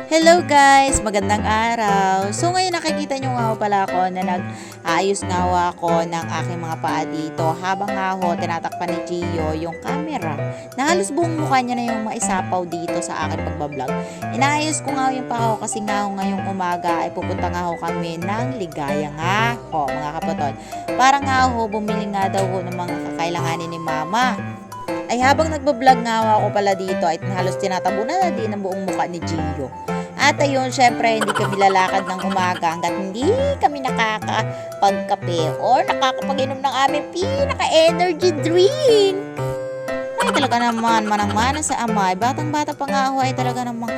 Hello guys! Magandang araw! So ngayon nakikita nyo nga ho pala ako na nag-aayos nga ho ako ng aking mga paa dito habang nga ho tinatakpan ni Gio yung camera na halos buong mukha niya na yung maisapaw dito sa aking pagbablog. Inaayos ko nga ho yung paa ko kasi nga ho ngayong umaga ay pupunta nga ho kami ng Ligaya nga ho mga kapatol. Para nga ho bumili nga daw ho ng mga kakailanganin ni mama. Ay habang nagbablog nga ako pala dito ay halos tinatabunan na din ang buong mukha ni Gio. At ayun, syempre, hindi kami lalakad ng umaga hanggat hindi kami nakakapagkape or nakakapag-inom ng aming pinaka-energy drink. Ay, talaga naman, manang-mana sa amay. Batang-bata pa nga ako ay talaga namang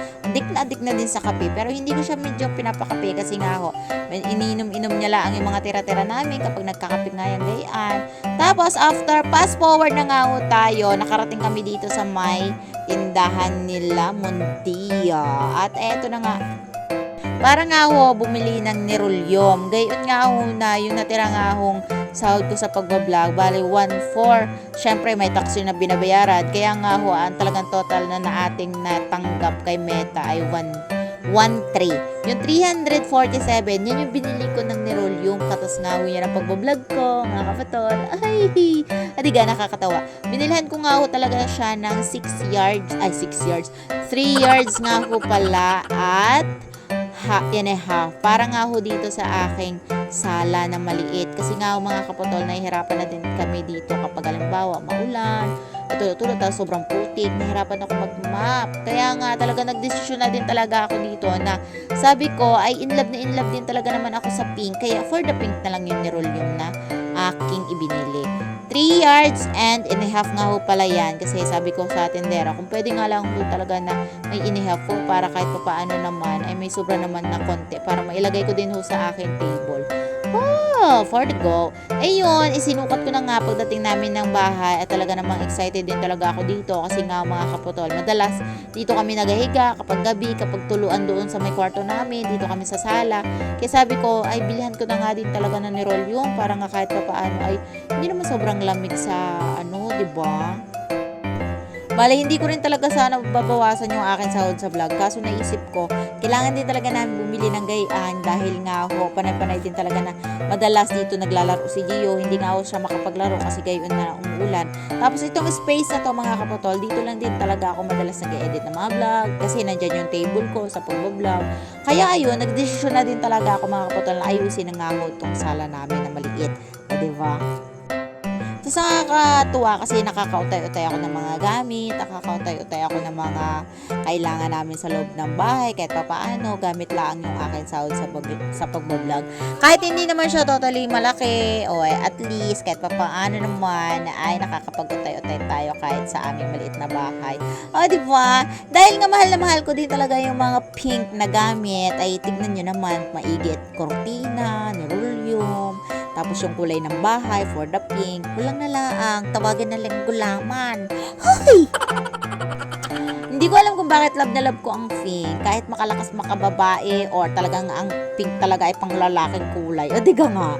adik na din sa kape. Pero hindi ko siya medyo pinapakape kasi nga ako, ininom-inom niya lang yung mga tira-tira namin kapag nagkakape nga yung gayaan. Tapos, after, fast forward na nga ho tayo, nakarating kami dito sa may tindahan nila Mundia. At eto na nga, para nga ho bumili ng nirulyom. Gayon nga ho na yung natira nga hong sahod ko sa pagbablog. Bali 1,400. Syempre may tax yun na binabayaran. Kaya nga ho ang talagang total na ating natanggap kay Meta ay 1,300. Yung 347, yan yung binili ko ng nirulyom. Katas nga ho yan ang pagbablog ko, mga kapatol. Ay, adiga, nakakatawa. Binilhan ko nga ho talaga siya ng 6 yards. 3 yards nga ho pala at yan para nga ho dito sa aking sala na maliit. Kasi nga ho mga kapatol, nahihirapan na din kami dito kapag halimbawa maulan, tulad sobrang putik, nahihirapan ako mag-map. Kaya nga talaga nagdesisyon na din talaga ako dito na sabi ko ay in love din talaga naman ako sa pink. Kaya for the pink na lang yung nirulyom na aking ibinili. 3 yards and a half nga ho pala yan. Kasi sabi ko sa tindera, kung pwede nga lang ho talaga na may in-half ho para kahit paano naman ay may sobra naman na konti para mailagay ko din ho sa aking table. Oh, for the go. Ayun, isinukat ko na nga pagdating namin ng bahay at talaga namang excited din talaga ako dito kasi nga mga kaputol, madalas dito kami nagahiga kapag gabi, kapag tuluan doon sa may kwarto namin, dito kami sa sala. Kaya sabi ko, ay bilihan ko na nga din talaga ng nirolyom para nga kahit paano ay hindi naman sobrang lamig sa di ba? Bale, hindi ko rin talaga sana babawasan yung akin sahod sa vlog. Kaso naisip ko, kailangan din talaga namin bumili ng gayaan dahil nga ako, panay-panay din talaga na madalas dito naglalaro si Gio. Hindi nga ako siya makapaglaro kasi gayon na umuulan. Tapos itong space na to mga kapatol, dito lang din talaga ako madalas nag-edit ng mga vlog kasi nandyan yung table ko sa pagbablog. Kaya ayun, nagdesisyon na din talaga ako mga kapatol na ayusin na nga ako itong sala namin na maliit. O diba? Tapos nakakatuwa kasi nakakautay-utay ako ng mga gamit, nakakautay-utay ako ng mga kailangan namin sa loob ng bahay, kahit papaano, gamit lang yung akin sahod sa pagbablog. Kahit hindi naman siya totally malaki, o at least kahit papaano naman, ay nakakapag-utay-utay tayo kahit sa aming maliit na bahay. O, diba? Dahil nga mahal na mahal ko din talaga yung mga pink na gamit, ay tignan nyo naman, maigit, kortina, nirulyom, tapos yung kulay ng bahay for the pink. Kulang na lang. Tawagin na lang gulaman. Hoy! Hindi ko alam kung bakit love na love ko ang pink. Kahit makalakas makababae or talagang ang pink talaga ay pang lalaking kulay. O diga nga.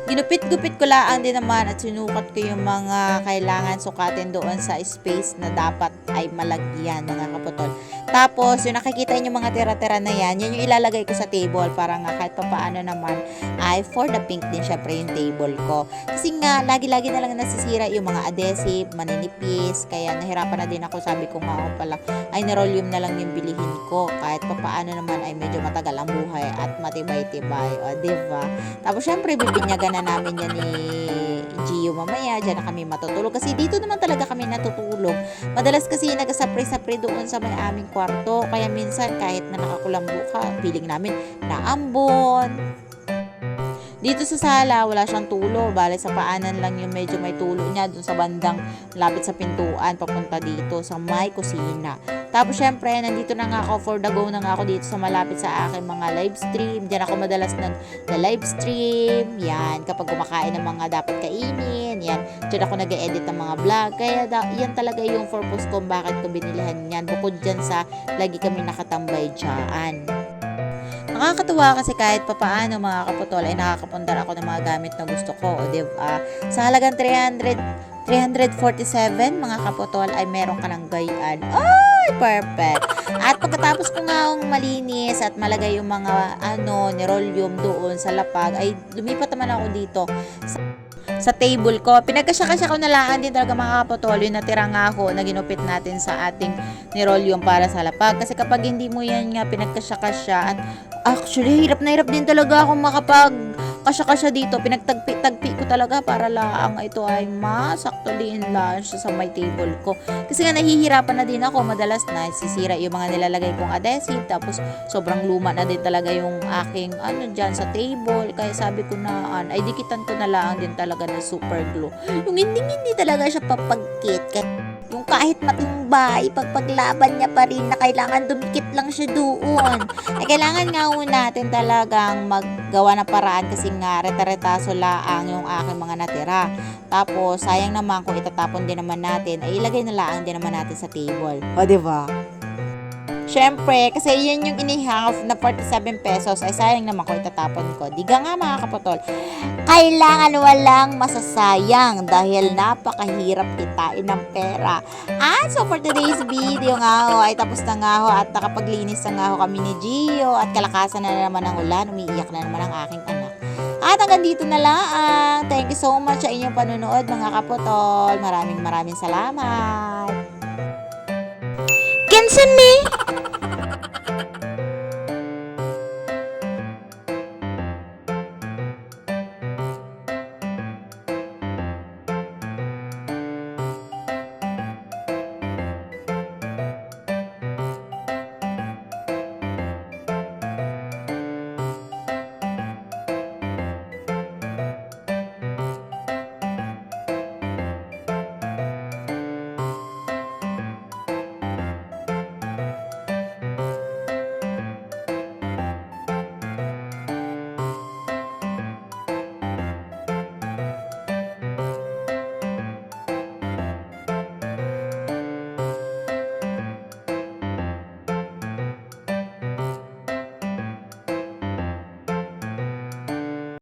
Ginupit-gupit ko lang din naman at sinukat ko yung mga kailangan sukatin doon sa space na dapat ay malagyan mga kapatol. Tapos, yung nakikita nyo mga tira-tira na yan yung ilalagay ko sa table para nga kahit papaano naman ay for the pink din syempre yung table ko. Kasi nga, lagi-lagi na lang nasisira yung mga adhesive, maninipis, kaya nahirapan na din ako, sabi ko nga ako pala, ay nirolyum na lang yung bilihin ko. Kahit papaano naman ay medyo matagal ang buhay at matibay-tibay. O, diba? Tapos, syempre, bibinyagan na namin yan ni Gio mamaya. Diyan na kami matutulog. Kasi dito naman talaga kami natutulog. Madalas kasi nagasapre-sapre doon sa may aming kwarto. Kaya minsan kahit na nakakulambo ka, feeling namin na ambon. Dito sa sala, wala siyang tulo. Bale, sa paanan lang yung medyo may tulo niya dun sa bandang lapit sa pintuan papunta dito sa may kusina. Tapos, syempre, nandito na nga ako for the go na nga ako dito sa malapit sa aking mga live stream. Diyan ako madalas nag-live stream. Yan, kapag kumakain ng mga dapat kainin. Yan, diyan ako nag-edit ng mga vlog. Kaya yan talaga yung purpose ko bakit ko binilihan yan. Bukod dyan sa lagi kami nakatambay dyan. Nakakatuwa kasi kahit papaano mga kaputol ay nakakapundar ako ng mga gamit na gusto ko. O diba? Sa halagang 347 mga kaputol ay meron ka ng gayaan. Ay, perfect! At pagkatapos pagkatapos ko nga malinis at malagay yung mga nirolium doon sa lapag, ay lumipat naman ako dito sa table ko. Pinagkasya-kasya ko na lang din talaga mga kapatol yung natira nga ako na ginupit natin sa ating nirolium para sa lapag. Kasi kapag hindi mo yan nga pinagkasya-kasya, at actually hirap na hirap din talaga ako makapag kasya-kasya dito. Pinagtagpi-tagpi ko talaga para lang ito ay masaktuliin lang siya sa my table ko. Kasi nga nahihirapan na din ako. Madalas na sisira yung mga nilalagay kong adhesive. Tapos sobrang luma na din talaga yung aking dyan sa table. Kaya sabi ko na ay dikitan ko na lang din talaga na super glue. Yung hindi talaga siya papagkit. Yung kahit matimbay, pagpaglaban niya pa rin na kailangan dumikit lang siya doon. Ay kailangan nga natin talagang maggawa ng paraan kasi nga reta-retaso laang yung aking mga natira. Tapos sayang naman kung itatapon din naman natin, ay ilagay na laang din naman natin sa table. O diba? Syempre, kasi yan yung inihang na 47 pesos, ay sayang naman kung itatapon ko. Diga nga mga kapatol, kailangan walang masasayang dahil napakahirap kitain ng pera. So for today's video nga ay tapos na nga at nakapaglinis na nga kami ni Gio at kalakasan na naman ng ulan, umiiyak na naman ang aking anak. At hanggang dito na lang. Thank you so much sa inyong panunood mga kapatol. Maraming salamat. Kinsan ni?